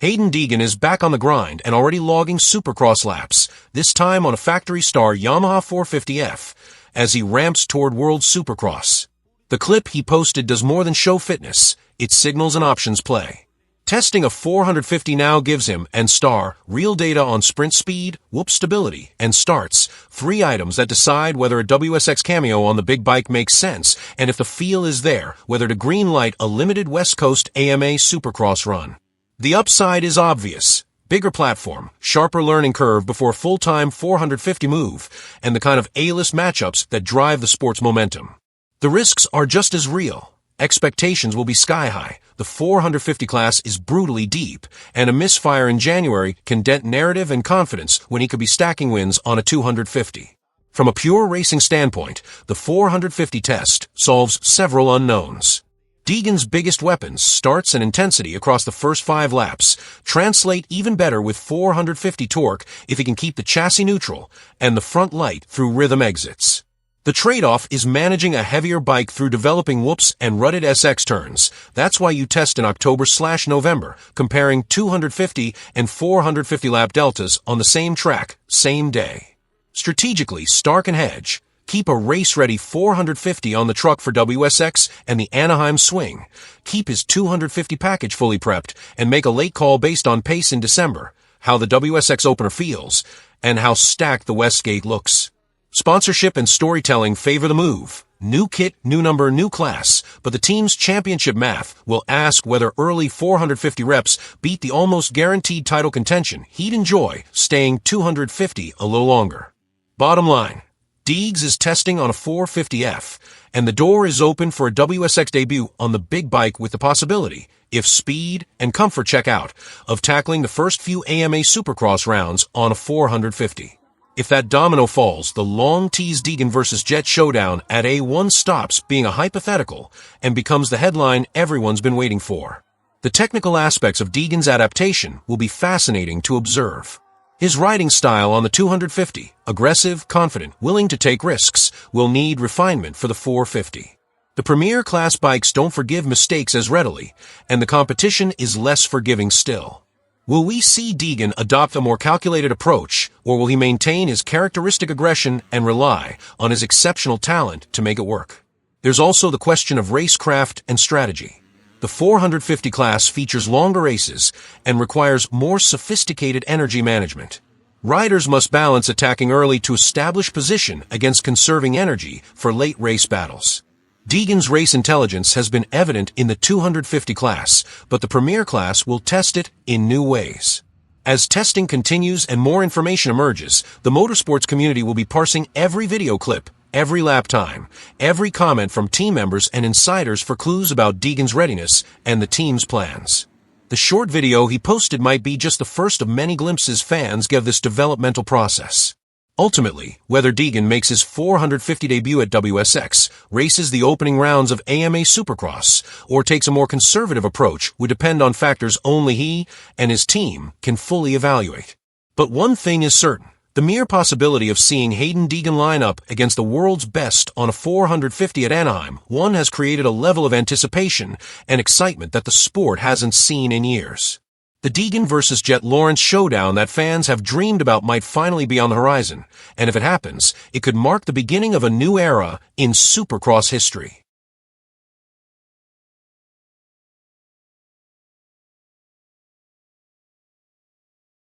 Haiden Deegan is back on the grind and already logging Supercross laps, this time on a factory star Yamaha 450F, as he ramps toward World Supercross. The clip he posted does more than show fitness, it signals an options play. Testing a 450 now gives him and star real data on sprint speed, whoop stability, and starts, 3 items that decide whether a WSX cameo on the big bike makes sense, and if the feel is there, whether to green light a limited West Coast AMA Supercross run. The upside is obvious. Bigger platform, sharper learning curve before full-time 450 move, and the kind of A-list matchups that drive the sport's momentum. The risks are just as real. Expectations will be sky-high. The 450 class is brutally deep, and a misfire in January can dent narrative and confidence when he could be stacking wins on a 250. From a pure racing standpoint, the 450 test solves several unknowns. Deegan's biggest weapons, starts and intensity across the first 5 laps, translate even better with 450 torque if he can keep the chassis neutral and the front light through rhythm exits. The trade-off is managing a heavier bike through developing whoops and rutted SX turns. That's why you test in October/November, comparing 250 and 450 lap deltas on the same track, same day. Strategically, Stark and hedge. Keep a race-ready 450 on the truck for WSX and the Anaheim swing. Keep his 250 package fully prepped and make a late call based on pace in December, how the WSX opener feels, and how stacked the Westgate looks. Sponsorship and storytelling favor the move. New kit, new number, new class, but the team's championship math will ask whether early 450 reps beat the almost guaranteed title contention he'd enjoy staying 250 a little longer. Bottom line. Deegs is testing on a 450F, and the door is open for a WSX debut on the big bike with the possibility, if speed and comfort check out, of tackling the first few AMA Supercross rounds on a 450. If that domino falls, the long-teased Deegan vs. Jet showdown at A1 stops being a hypothetical and becomes the headline everyone's been waiting for. The technical aspects of Deegan's adaptation will be fascinating to observe. His riding style on the 250, aggressive, confident, willing to take risks, will need refinement for the 450. The premier class bikes don't forgive mistakes as readily, and the competition is less forgiving still. Will we see Deegan adopt a more calculated approach, or will he maintain his characteristic aggression and rely on his exceptional talent to make it work? There's also the question of racecraft and strategy. The 450 class features longer races and requires more sophisticated energy management. Riders must balance attacking early to establish position against conserving energy for late race battles. Deegan's race intelligence has been evident in the 250 class, but the premier class will test it in new ways. As testing continues and more information emerges, the motorsports community will be parsing every video clip, every lap time, every comment from team members and insiders for clues about Deegan's readiness and the team's plans. The short video he posted might be just the first of many glimpses fans give this developmental process. Ultimately, whether Deegan makes his 450 debut at WSX, races the opening rounds of AMA Supercross, or takes a more conservative approach would depend on factors only he and his team can fully evaluate. But one thing is certain. The mere possibility of seeing Haiden Deegan line up against the world's best on a 450 at Anaheim, one has created a level of anticipation and excitement that the sport hasn't seen in years. The Deegan vs. Jet Lawrence showdown that fans have dreamed about might finally be on the horizon, and if it happens, it could mark the beginning of a new era in Supercross history.